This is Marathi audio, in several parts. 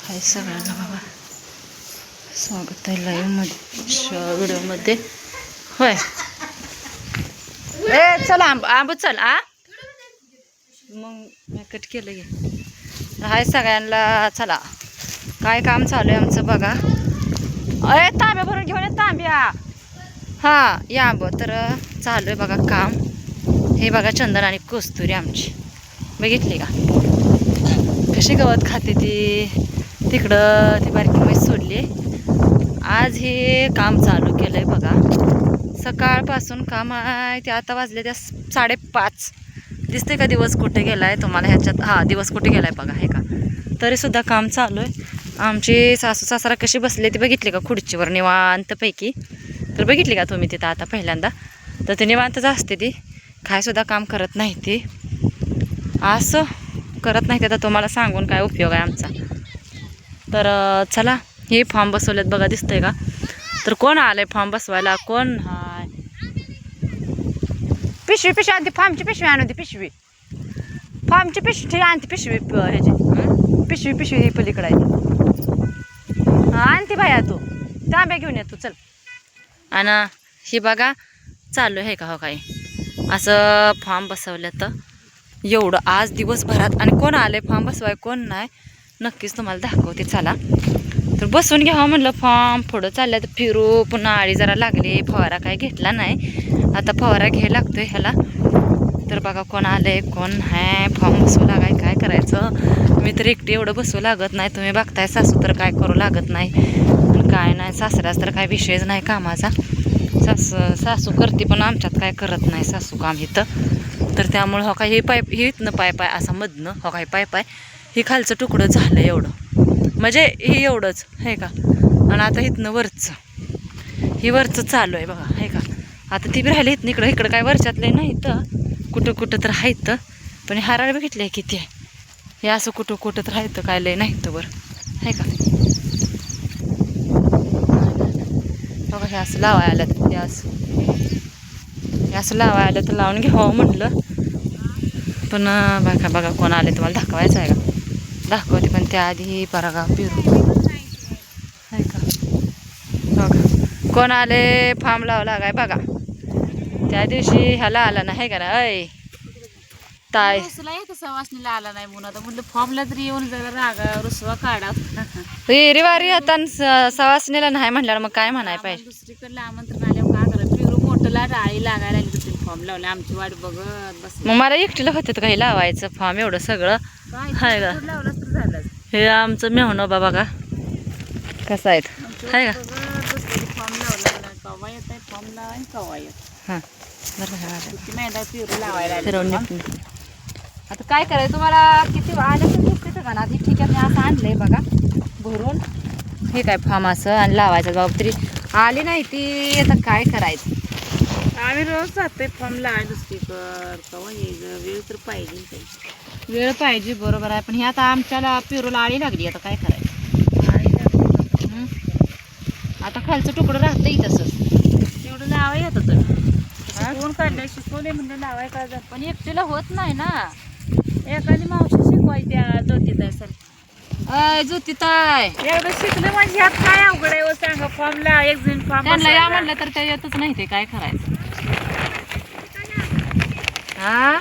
हाय सगळ्यांना बाबा, स्वागत आहे लाईव्ह व्हिडिओमध्ये. होय ए चल आंब चल मग मी कट केलं गे. हाय सगळ्यांना, चला काय काम चालू आहे आमचं बघा. अरे तांब्या भरून घेऊन ये तांब्या. हां या आंब तर चालू आहे बघा काम. हे बघा चंदन आणि कस्तुरी आमची, बघितली का कशी गवत खाते ती. तिकडं ती बारकी म्हैस सोडली. आज हे काम चालू केलंय बघा. सकाळपासून काम आहे ते आता वाजले त्या 5:30. दिसते का दिवस कुठे गेलाय तुम्हाला ह्याच्यात? हा दिवस कुठे गेलाय बघा, हे का. तरी सुद्धा काम चालू आहे. आमची सासू सासरा कशी बसले ते बघितले का खुर्चीवर निवांतपैकी. तर बघितली का तुम्ही तिथं आता पहिल्यांदा? तर ते निवांतच असते ती, काय सुद्धा काम करत नाही ती. असं करत नाही तर तुम्हाला सांगून काय उपयोग आहे आमचा. तर चला हे फॉर्म बसवलेत बघा, दिसतंय का? तर कोण आलंय फॉर्म बसवायला? कोण हाय? पिशवी आणते, फॉर्मची पिशवी आणते. पिशवी फॉर्मची पिशवी आणते. पिशवी ह्याची पिशवी पलीकडे आहे. आणते बाया, तू तांब्या घेऊन ये तू, चल. आणि ही बघा चालू आहे का हो काही असं फॉर्म बसवलं. तर एवढं आज दिवसभरात. आणि कोण आले फॉर्म बसवाय कोण नाही नक्कीच तुम्हाला दाखवते, चला. तर बसून घ्यावं म्हणलं फॉर्म. पुढं चाललं तर फिरू. पुन्हा आळी जरा लागली, फवारा काय घेतला नाही. आता फवारा घ्यायला लागतोय ह्याला. तर बघा कोण आले कोण आहे. फॉर्म बसवू लागाय, काय करायचं. मी तर एकटी एवढं बसवू लागत नाही. तुम्ही बघताय सासू तर काय करू लागत नाही, काय नाही. सासऱ्याच तर काय विषयच नाही कामाचा. सासू करते पण आमच्यात काय करत नाही सासू काम इथं. तर त्यामुळं हो काय हे पाईप, हे इथनं पाईप आहे असं मधनं, हो काय पाईप आहे. हे खालचं तुकडं झालं एवढं, म्हणजे हे एवढंच आहे का. आणि आता इथनं वरचं, हे वरचं चालू आहे बघा, आहे का. आता ती बी राहिली इथनं इकडं काय वर्षातले नाही तर कुठं कुठं तर आहेत. पण हाराळ बघितले किती आहे. हे असं कुठं तर राहतं, काय लय नाही तर बरं, आहे का. बघा हे असं लावाय आलं तर हे असं लावाय आलं तर लावून घ्यावं म्हटलं. पण बघा कोण आले तुम्हाला दाखवायचं आहे का. दाखवते पण त्याआधी बघा पिरू, आहे का. बघा कोण आले फॉर्म लावला काय बघा. त्या दिवशी ह्याला आला ना, आहे का ना. अय ताय सवासणीला आला नाही म्हणून आता म्हटलं फॉर्मला तरी येऊन जरा रागा रुसवा काढा. रिवारी आता सवासणीला नाही म्हणल्यावर मग काय म्हणाय पाहिजे. दुसरीकडलं आमंत्रण आल्यावर काय करायचं. पिरू मोठंला राळी लागायला लागली दुसरी फॉर्म लावले. आमची वाट बघत बस. मग मला एकटीला होतं काही लावायचं फॉर्म एवढं सगळं, आहे का. लावलं तर झालं. हे आमचं मेहणोबा बघा कसं आहेत, आहे का. फॉर्म लावला कवा येत आहे फॉर्म लावाय कवा येत. हां बरं मैदा पिरू लावायला फिरवून. आता काय करायचं तुम्हाला किती आलं तर दिसते का ना. आधी ठीक आहे, मी असं आणलंय बघा भरून. हे काय फॉर्म असं आणि लावायचं बाबा. तरी आली नाही ती, आता काय करायचं. आम्ही रोज जातोय फॉर्म लावाय दुसरीकडं. कवा यायचं, वेळ तर पाहिजे. वेळ पाहिजे बरोबर आहे. पण हे आता आमच्याला पिरूला आळी लागली, आता काय करायचं. आता खालचं तुकडं राहतंय तसंच. तेवढं लावाय येतं तर कोण काढलं शिकवले म्हणजे लावाय का. पण एकटीला होत नाही ना. एखादी मावशी शिकवायची त्या ज्योतिताई सर. अय ज्योतिताई एवढं शिकलं म्हणजे ह्यात काय अवघड आहे. सांगा फॉर्म ला एक जण फॉर्म त्यांना या म्हणलं तर ते येतच नाही. ते काय करायचं. हा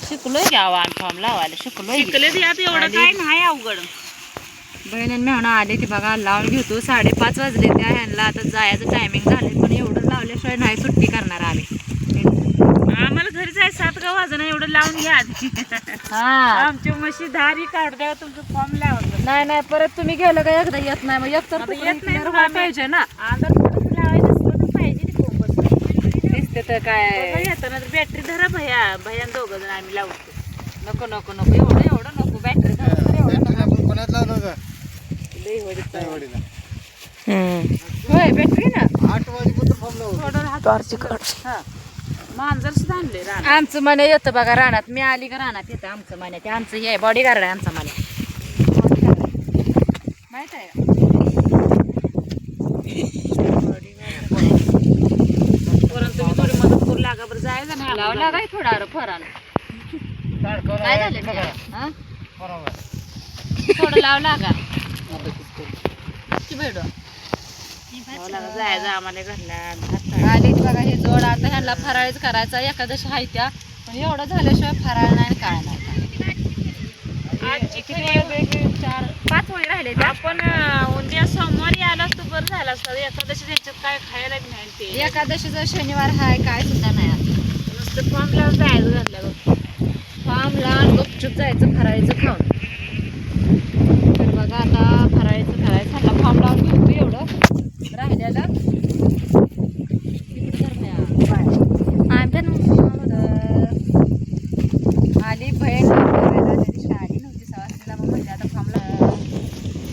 शिकलोय की आम्ही फॉर्म लावायला शिकलोय. शिकले यात एवढं काय नाही अवघड. बहिणीने मेहणं आले ती बघा लावून घेतो. 5:30 वाजले त्या ह्यांना. आता जायचं टायमिंग झाले पण एवढं लावल्याशिवाय नाही सुट्टी करणार आम्ही. आम्हाला घरी जाय 7 का वाजणं एवढं लावून घ्या आधी. हा आमची म्हशी धारी काढ द्या तुमचं फॉर्म लावून. नाही परत तुम्ही गेलं का एकदा येत नाही. मग एक तर येत नाही पाहिजे ना. आता थोडंसं लावायचं असलं तर पाहिजे ते. दिसते तर काय येताना बॅटरी धरा भया दोघं जण आम्ही लावतो. नको एवढं नको. बॅटरी होय बॅटरी ना. 8 वाजेपर्यंत टॉर्च काढ. मांजर सुद्धा आणले राहणार. आमचं मन येतं बघा रानात. मी आली का रानात येतं आमचं मन. ते आमचं हे बॉडीगार्ड आहे आमचा मला. माहित आहे का. परंतु तुम्ही थोडी मदत करू लागा बरं. जायचं नाही लावला काय थोडा फरान. काय झालं लाव लागा की भेटू जायचं आम्हाला घरला आलीत बघा हे जोड आता ह्यांना फराळीच करायचा एकादशी आहे त्या पण एवढं झाल्याशिवाय फराळ नाही काय नाही चार 5 वळी राहिले आपण उद्या सोमवारी आला असतो बरं झालं असतं एकादशी त्यांच्यात काय खायला बी नाही ते एकादशीचा शनिवार हाय काय सुद्धा नाही आता नुसतं फॉर्म लावून जायचं घरला फार्म लहान गुपचूप जायचं फराळीचं खाऊन तर बघा आता फराळीचं करायचं ह्यांना फार्म लावून घेऊ एवढं राहिलेलं तिकडे तर आली बहीण त्या दिवशी आली नव्हती सवासनीला मग म्हणजे आता फार्मला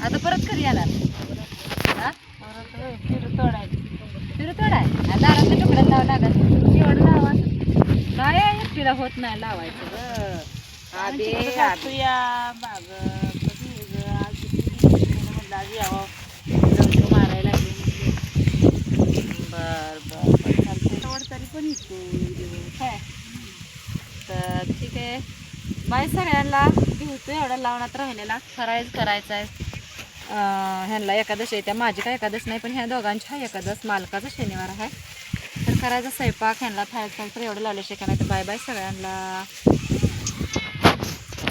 आता परत कधी येणार हा फिरू तोडाय दारातल्या तुकड्यात लावा लागत एवढं लावा काय एकटीला होत नाही लावायचं आधी या बाग कधी आज यावं मारायला बर तरी पण काय तर ठीक आहे बाय सगळ्यांना घेतो एवढा लावण्यात राहिलेला फराळीच करायचा आहे ह्यांना एकादशी येत्या माझी काय एकादश नाही पण ह्या दोघांची हा एकादश मालकाचा शनिवार आहे तर करायचा स्वयंपाक ह्यांना खायचं तर एवढं लावल्याशिवाय नाही तर बाय बाय सगळ्यांना